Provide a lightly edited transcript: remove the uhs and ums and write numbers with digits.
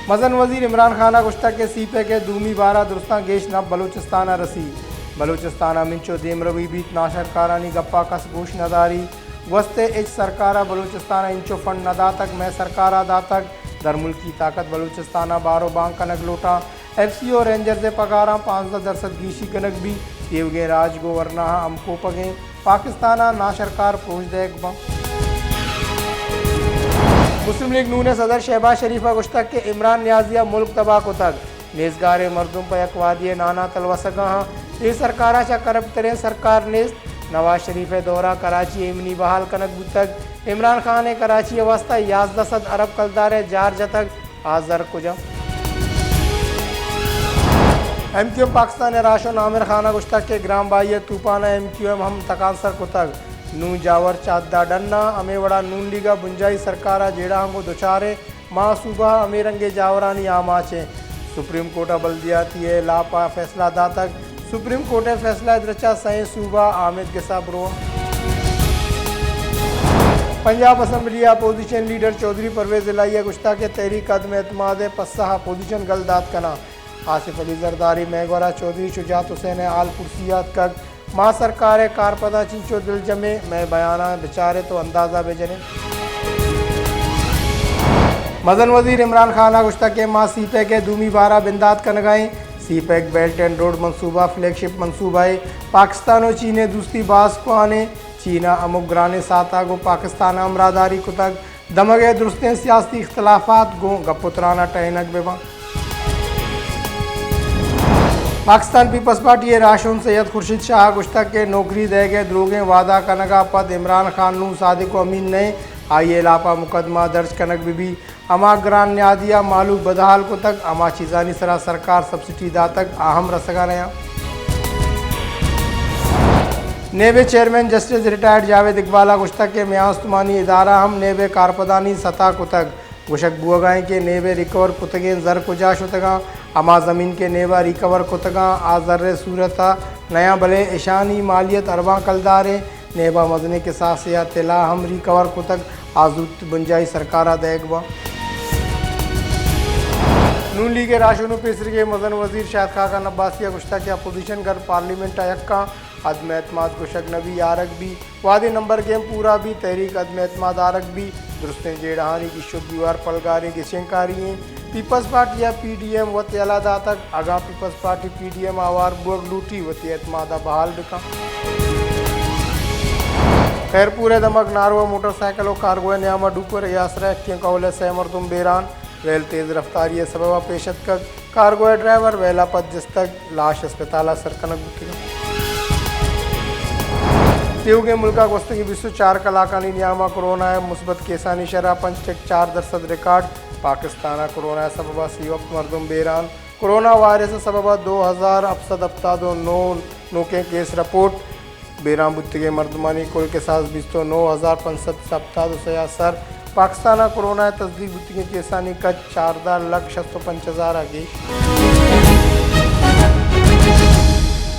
मजन वजीर इमरान खान गुश्ता के सीपे के दूमी बारा दुरुस्ता गेश नब बलूचिस्ताना रसी बलूचिस्ताना मिंचो देम रवी बीत नाशरकारानी गप्पा कस गोश नदारी वस्ते इच सरकारा बलूचिस्ताना इंचो फंड नदा तक मैं सरकारा दा तक दर मुल्की ताकत बलूचिस्ताना बारो बांग कनक लोटा FCO रेंजर से पगारा 15% गीशी कनक भी येवगे राज गो वरना अमको पगे पाकिस्ताना नाशरकार पोज देख बम मुस्लिम लीग नून सदर शहबाज शरीफा गुश्तक के इमरान न्याजिया मुल्क तबाह को तक नेजगार मरदुम पर अकवादिय नाना तलवसगा ये सरकारा चा करब तरें सरकार नेस्त नवाज शरीफ दौरा कराची एमनी बहाल कनक बुतक इमरान खान ने कराची वास्ता 11 अरब कलदार जार जतक आजर कुजम MQM पाकिस्तान राशो नामिर खाना गुश्तक के ग्राम बाइय तूफाना MQM हम तकांसर को तक नू जावर चादा डन्ना अमेवड़ा नून लीगा बुंजाई सरकारा जेड़ा हमको दुचारे माँ सुबह अमेरंगे जावरानी आमाचे सुप्रीम कोर्ट बल्दियाती है लापा फैसला दा तक सुप्रीम कोर्ट फैसला द्रचा सही सूबा आमिद के साबरो Punjab assembly opposition leader Chaudhry Pervaiz इलाहिया गुश्ता के तहरीक अदम एतमाद पस्सा अपोजिशन गलदात कना आसिफ अली जरदारी मैगवरा चौधरी शुजात हुसैन आल कुर्सियात कग माँ सरकार कारपदा चिंचो दिल जमे मैं बयाना बेचारे तो अंदाज़ा बेजने मदन वजीर इमरान खान गुश्ता के माँ सीपैक के दूमी बारा बिंदात का नगाएँ सीपैक बेल्ट एंड रोड मनसूबा फ्लैगशिप मनसूबा है पाकिस्तान और चीन दूसरी बास को आने चीना अमुक ग्राने साता गो पाकिस्तान अमरादारी को तक दमगे दुरुस्तें सियासी इख्तलाफात गो गपुतराना टहनक बेबा पाकिस्तान पीपल्स पार्टी राशन सैयद खुर्शीद शाह गुश्ता के नौकरी दे गए द्रोगे वादा कनगा पद इमरान खान नू सादिक अमीन ने आइए लापा मुकदमा दर्ज कनक भी अमा ग्रान न्यादिया मालूक बदहाल को तक अमा चीज़ानी सरा सरकार सब्सिडी दा तक अहम रसगा नया नेबे चेयरमैन जस्टिस रिटायर्ड जावेद इकबाला गुश्ता के म्यास तुमानी इदारा हम नेबे कारपदानी सतह को तक गुशक बुआगाएँ के नेबे रिकवर कुतगें जर कुजाश उतगा अमा ज़मीन के नेवा रिकवर कुतगा आजर सूरता नया भले ईशानी मालियत अरबा कलदारे नेबा मजने के साथ या तिला हम रिकवर कुतक आजूत बुंजाई सरकारा देगबा नून लीग राशों पेसर के मजन वजीर शायद खाका नब्बासिया गुश्ता के अपोजिशन कर पार्लियामेंट अयक्का अदम एतमाद गुशक नबी आरक भी वादे नंबर गेम पूरा भी तहरीक अदम एतमाद आरक भी दुरुस्तें जेड़हानी की शुद्ध दीवार पलगारी की शेंकारी पीपल्स पार्टी या PDM वती अलादा तक आगा पीपल्स पार्टी PDM आवार बुग लूटी वती एतमादा बहाल बिका खैर पूरे दमक नारवा मोटरसाइकिलों कार्गो न्यामा डूपर यासरा के कौले से मरदुम बेरान वेल तेज़ रफ्तारी सबबा पेशत का कार्गो ड्राइवर वेला पद जिस तक लाश अस्पताल सरकनक बुकी के मुल्का गोस्तगी 204 कलाकानी नियामा कोरोना है मुस्बत केसानी शरा 5.4% रिकॉर्ड पाकिस्तान कोरोना सबबा सी वक्त मरदुम बेरान कोरोना वायरस सबबा 2000 अफसद अफ्तादो 9 के केस रिपोर्ट बेरान बुत्तिगे मरदमानी कुल के साथ 29,500 अफ्तादो सयासर पाकिस्तान कोरोना तस्दीक बुत्तिगे केसानी का 4,65,000 आगे